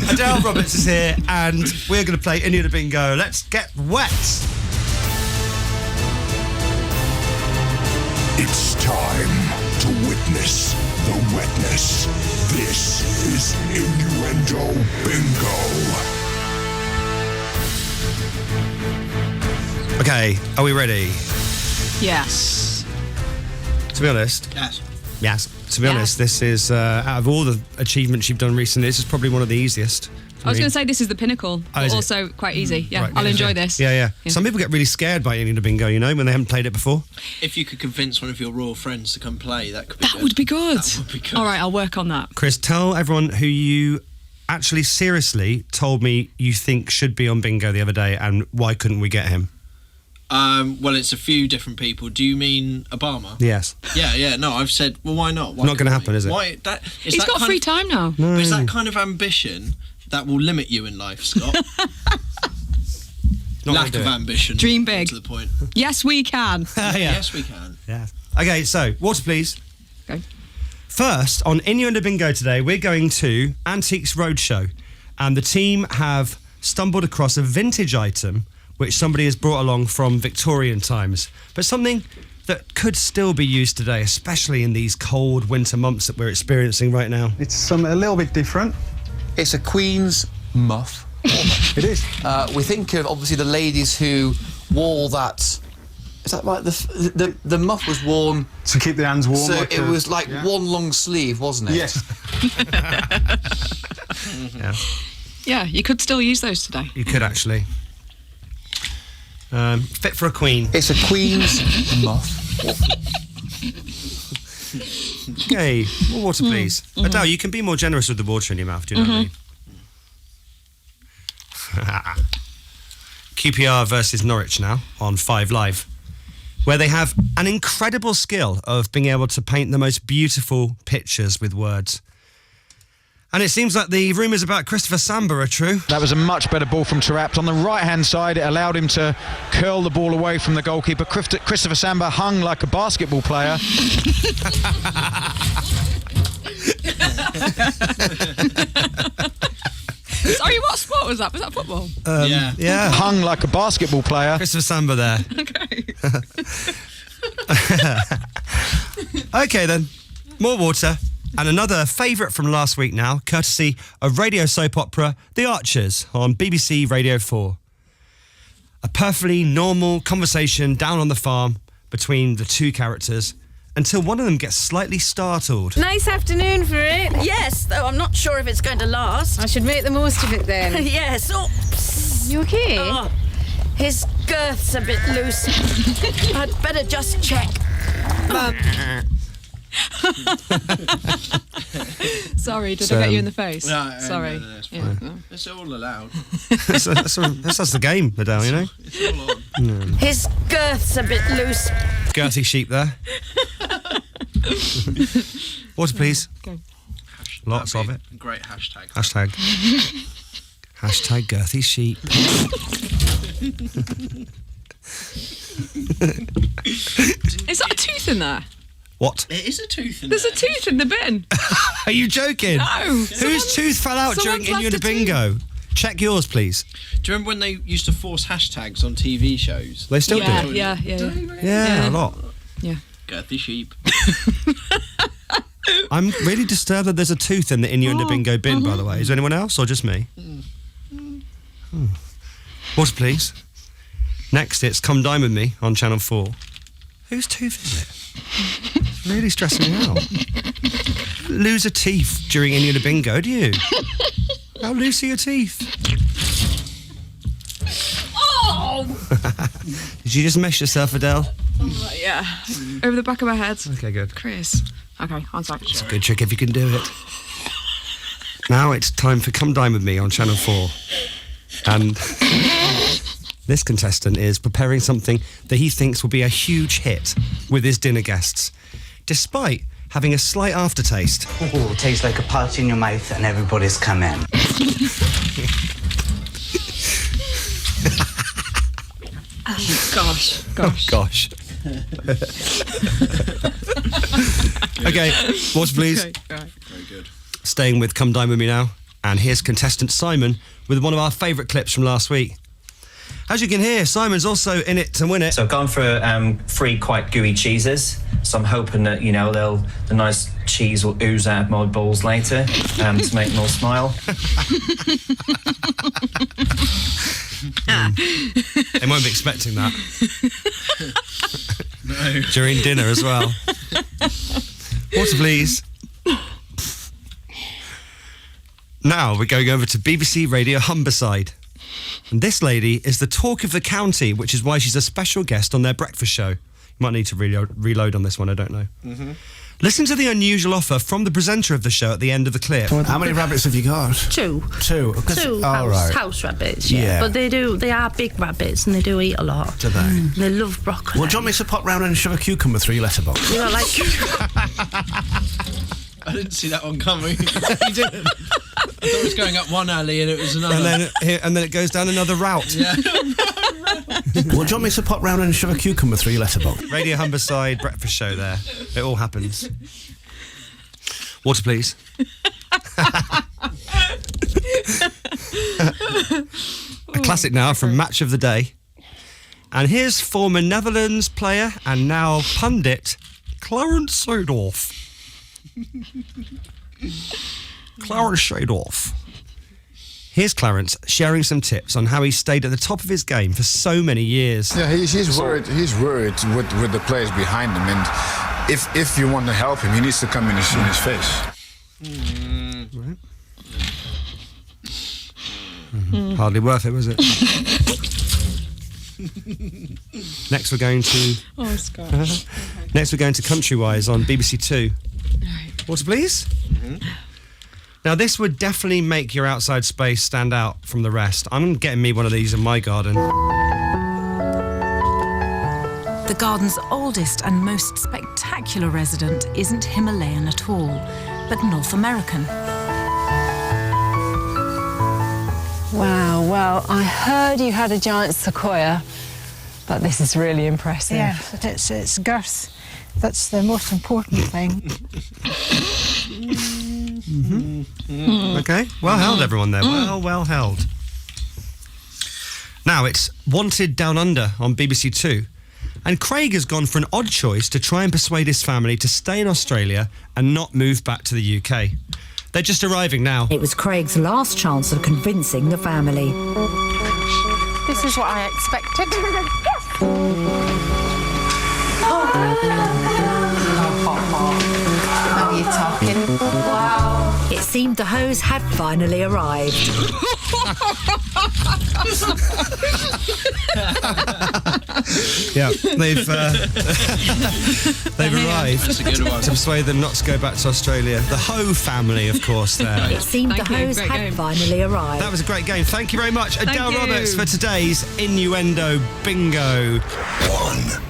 Adele Roberts is here, and we're going to play Innuendo Bingo. Let's get wet. It's time to witness the wetness. This is Innuendo Bingo. Okay, are we ready? Yes. To be honest, Yes. to be honest, this is, out of all the achievements you've done recently, this is probably one of the easiest. I was going to say this is the pinnacle, but is it? also quite easy. Yeah, Right, I'll yeah, enjoy yeah. this. Yeah. Some people get really scared by Innuendo Bingo, you know, when they haven't played it before. If you could convince one of your royal friends to come play, that could be That good. would be good. That would be good. All right, I'll work on that. Chris, tell everyone who you actually seriously told me you think should be on Bingo the other day, and why couldn't we get him? Well, it's a few different people. Do you mean Obama? Yes. Yeah. No, I've said, well, why not? Why Not gonna couldn't happen, we? is it? Why? He's got free time now. No. But it's that kind of ambition that will limit you in life, Scott. Not Lack gonna of do it. ambition. Dream big. To the point. Yes, we can. Yeah. Yes, we can. Yeah. Okay, so, water please. Okay. First, on Innuendo Bingo today, we're going to Antiques Roadshow, and the team have stumbled across a vintage item which somebody has brought along from Victorian times, but something that could still be used today, especially in these cold winter months that we're experiencing right now. It's something a little bit different. It's a Queen's muff. It is. We think of, obviously, the ladies who wore that... Is that right? The muff was worn... To keep the hands warm. So like it was like one long sleeve, wasn't it? Yes. Yeah, Yeah, you could still use those today. you could actually. Fit for a queen. It's a Queen's muff. Okay, more water, please. Adele, you can be more generous with the water in your mouth, do you know what I mean? QPR versus Norwich now on 5 Live, where they have an incredible skill of being able to paint the most beautiful pictures with words. And it seems like the rumours about Christopher Samba are true. That was a much better ball from Tarapte. On the right-hand side, it allowed him to curl the ball away from the goalkeeper. Christopher Samba hung like a basketball player. Sorry, what sport was that? Was that football? Yeah. Hung like a basketball player. Christopher Samba there. Okay. Okay then, more water. And another favourite from last week now, courtesy of radio soap opera The Archers on BBC Radio 4. A perfectly normal conversation down on the farm between the two characters until one of them gets slightly startled. Nice afternoon for it. Yes, though I'm not sure if it's going to last. I should make the most of it then. Yes. Oops. You okay? Oh, his girth's a bit loose. I'd better just check. Sorry, did I get you in the face? No, Sorry. no, it's Yeah, fine. no. It's all allowed. That's the game, Adele, you know? It's all on. His girth's a bit loose. Girthy sheep there. Water, please. Okay. Lots of it. Great hashtag. Hashtag. Hashtag girthy sheep. Is that a tooth in there? What? It is a tooth in There's there. a tooth in the bin. Are you joking? No. Whose tooth fell out during someone's Innuendo left a tooth. Bingo? Check yours, please. Do you remember when they used to force hashtags on TV shows? They still Yeah, do. yeah. Yeah, a lot. Yeah. Girthy sheep. I'm really disturbed that there's a tooth in the Innuendo Bingo bin, by the way. Is there anyone else or just me? Water, please. Next, it's Come Dine With Me on Channel 4. Whose tooth is it? It's really stressing me out. Lose a teeth during Innuendo Bingo, do you? How loose are your teeth? Oh! Did you just mesh yourself, Adele? Yeah. Over the back of my head. Okay, good. Chris. Okay, on top. It's a good trick if you can do it. Now it's time for Come Dine With Me on Channel 4. And this contestant is preparing something that he thinks will be a huge hit with his dinner guests, despite having a slight aftertaste. Oh, it tastes like a pot in your mouth and everybody's come in. Gosh. Gosh. Okay, water please. Okay, right. Very good. Staying with Come Dine With Me now. And here's contestant Simon with one of our favourite clips from last week. As you can hear, Simon's also in it to win it. So I've gone for 3 quite gooey cheeses. So I'm hoping that, you know, the nice cheese will ooze out of my balls later to make them all smile. They won't be expecting that. No. During dinner as well. Water, please. Now we're going over to BBC Radio Humberside. And this lady is the talk of the county, which is why she's a special guest on their breakfast show. You might need to reload on this one, I don't know. Mm-hmm. Listen to the unusual offer from the presenter of the show at the end of the clip. How many rabbits have you got? 2. 2? House rabbits, yeah. But they are big rabbits and they do eat a lot. Do they? They love broccoli. Well, do you want me to pop round and shove a cucumber through your letterbox? You know, like... I didn't see that one coming. You didn't? I thought it was going up one alley and it was another. And then it goes down another route. Yeah. Well, do you want me to pop round and shove a cucumber through your letterbox? Radio Humberside breakfast show there. It all happens. Water, please. A classic now from Match of the Day. And here's former Netherlands player and now pundit Clarence Seedorf. Clarence Seedorf. Here's Clarence sharing some tips on how he stayed at the top of his game for so many years. Yeah, he's worried. He's worried with the players behind him, and if you want to help him, he needs to come in his face. Right. Hardly worth it, was it? Next we're going to... Oh, Scott. Next we're going to Countrywise on BBC Two. Water, please. Now, this would definitely make your outside space stand out from the rest. I'm getting me one of these in my garden. The garden's oldest and most spectacular resident isn't Himalayan at all, but North American. Wow, well, I heard you had a giant sequoia, but this is really impressive. Yeah, it's girth. That's the most important thing. Okay, well held, everyone there. Well held. Now it's Wanted Down Under on BBC Two. And Craig has gone for an odd choice to try and persuade his family to stay in Australia and not move back to the UK. They're just arriving now. It was Craig's last chance of convincing the family. This is what I expected. Now you're talking. Wow. It seemed the hose had finally arrived. Yeah, they've arrived That's a good one. to persuade them not to go back to Australia. The Ho family, of course, there. It seemed the hose had finally arrived. That was a great game. Thank you very much, Adele you. Roberts, for today's Innuendo Bingo. 1.